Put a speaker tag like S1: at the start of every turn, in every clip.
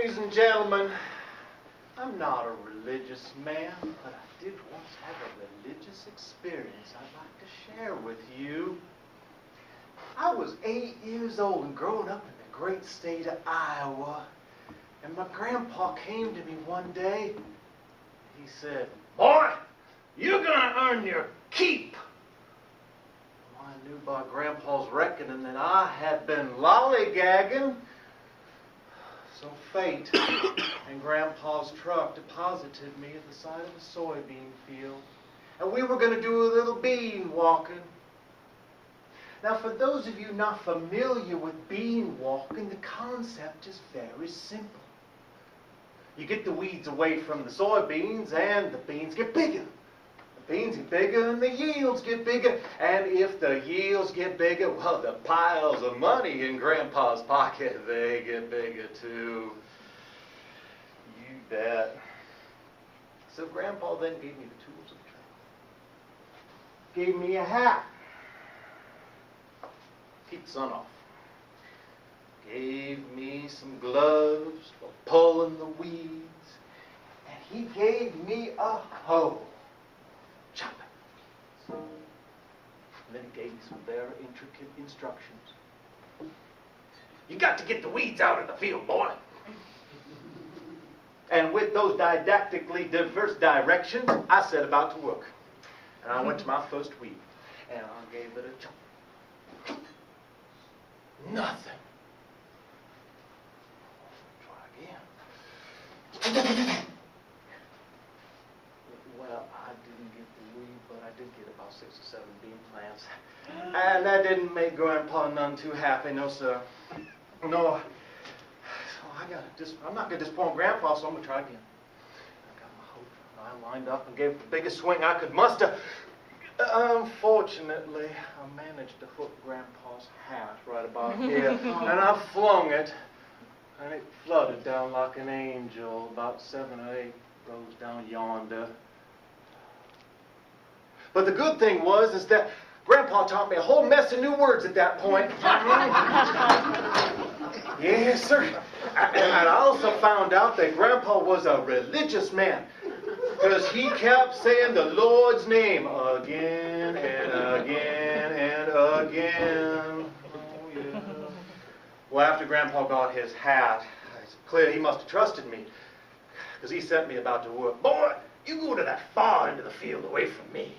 S1: Ladies and gentlemen, I'm not a religious man, but I did once have a religious experience I'd like to share with you. I was 8 years old and growing up in the great state of Iowa, and my grandpa came to me one day. He said, "Boy, you're gonna earn your keep." Well, I knew by Grandpa's reckoning that I had been lollygagging. So fate and Grandpa's truck deposited me at the side of a soybean field. And we were going to do a little bean walking. Now, for those of you not familiar with bean walking, the concept is very simple. You get the weeds away from the soybeans and the beans get bigger. The beans get bigger and the yields get bigger. And if the yields get bigger, well, the piles of money in Grandpa's pocket, they get bigger too. You bet. So Grandpa then gave me the tools of the trade. Gave me a hat. Keep the sun off. Gave me some gloves for pulling the weeds. And he gave me a hoe. Chop it. And then he gave me some very intricate instructions. You got to get the weeds out of the field, boy. And with those didactically diverse directions, I set about to work. And I went to my first weed. And I gave it a chop. Nothing. Try again. Well, I didn't get the weed, but I did get about 6 or 7 bean plants. And that didn't make Grandpa none too happy, no sir. No. So I'm not going to disappoint Grandpa, so I'm going to try again. I got my hoe. I lined up and gave it the biggest swing I could muster. Unfortunately, I managed to hook Grandpa's hat right about here. And I flung it, and it flooded down like an angel, about 7 or 8 rows down yonder. But the good thing is that Grandpa taught me a whole mess of new words at that point. Yes, sir. And I also found out that Grandpa was a religious man, because he kept saying the Lord's name again and again and again. Oh, yeah. Well, after Grandpa got his hat, it's clear he must have trusted me, because he sent me about to work. "Boy, you go to that far end of the field away from me."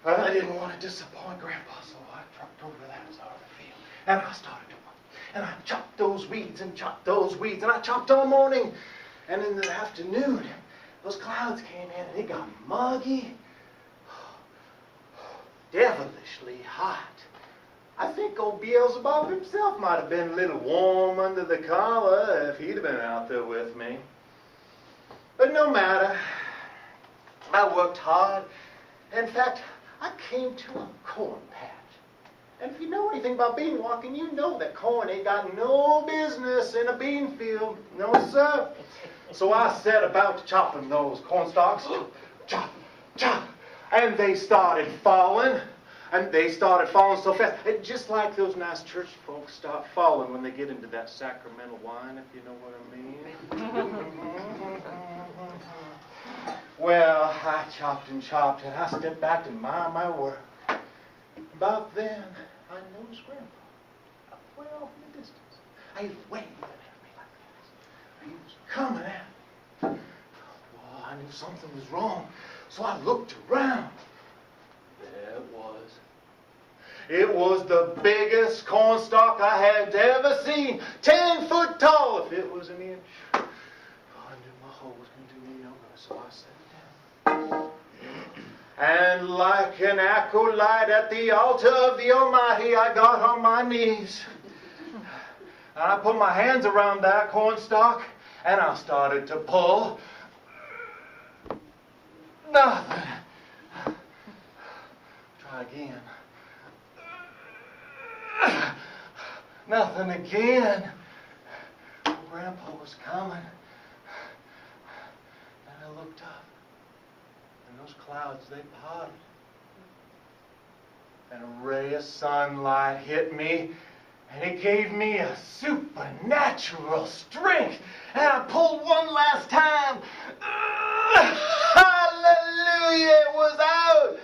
S1: I didn't want to disappoint Grandpa, so I trucked over to that side of the field, and I started to work. And I chopped those weeds and chopped those weeds, and I chopped all morning. And in the afternoon, those clouds came in, and it got muggy, devilishly hot. I think old Beelzebub himself might have been a little warm under the collar if he'd have been out there with me. But no matter. I worked hard. In fact, I came to a corn patch. And if you know anything about bean walking, you know that corn ain't got no business in a bean field. No, sir. So I set about chopping those corn stalks. Chop, chop. And they started falling. And they started falling so fast. Just like those nice church folks start falling when they get into that sacramental wine, if you know what I mean. Well, I chopped and chopped, and I stepped back to mind my work. About then, I noticed Grandpa, way off in the distance. He was waving at me like this. He was coming at me. Well, I knew something was wrong, so I looked around. There it was. It was the biggest cornstalk I had ever seen. 10 foot tall, if it was an inch. Oh, I knew my hoe was going to do me no good, so I set it down. And like an acolyte at the altar of the Almighty, I got on my knees. And I put my hands around that cornstalk, and I started to pull. Nothing. Try again. Nothing again. Grandpa was coming. And I looked up. And those clouds, they parted. And a ray of sunlight hit me. And it gave me a supernatural strength. And I pulled one last time. Hallelujah, it was out.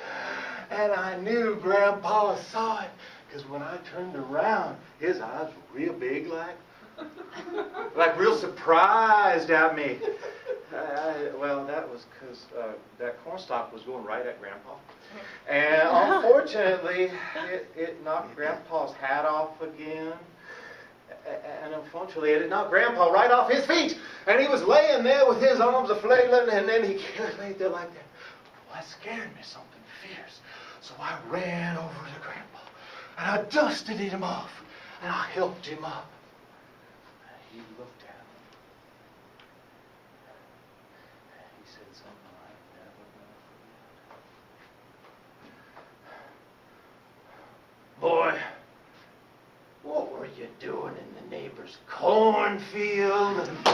S1: And I knew Grandpa saw it. Because when I turned around, his eyes were real big, like real surprised at me. Well, that was because that cornstalk was going right at Grandpa. And unfortunately, it knocked Grandpa's hat off again. And unfortunately, it knocked Grandpa right off his feet. And he was laying there with his arms a-flailing, and then he laid there like that. Well, that scared me something fierce. So I ran over to Grandpa, and I dusted him off, and I helped him up. And he looked at me. And he said something like, never gonna forget. Boy, what were you doing in the neighbor's cornfield? Then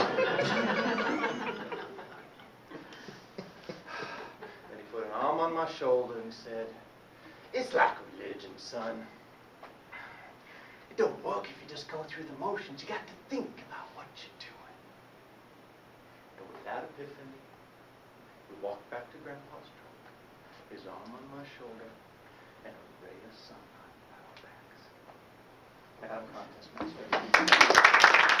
S1: he put an arm on my shoulder and said, it's like religion, son. It don't work if you just go through the motions. You got to think about what you're doing. And with that epiphany, we walked back to Grandpa's truck, his arm on my shoulder, and a ray of sunlight at our backs. Out of contest, Master.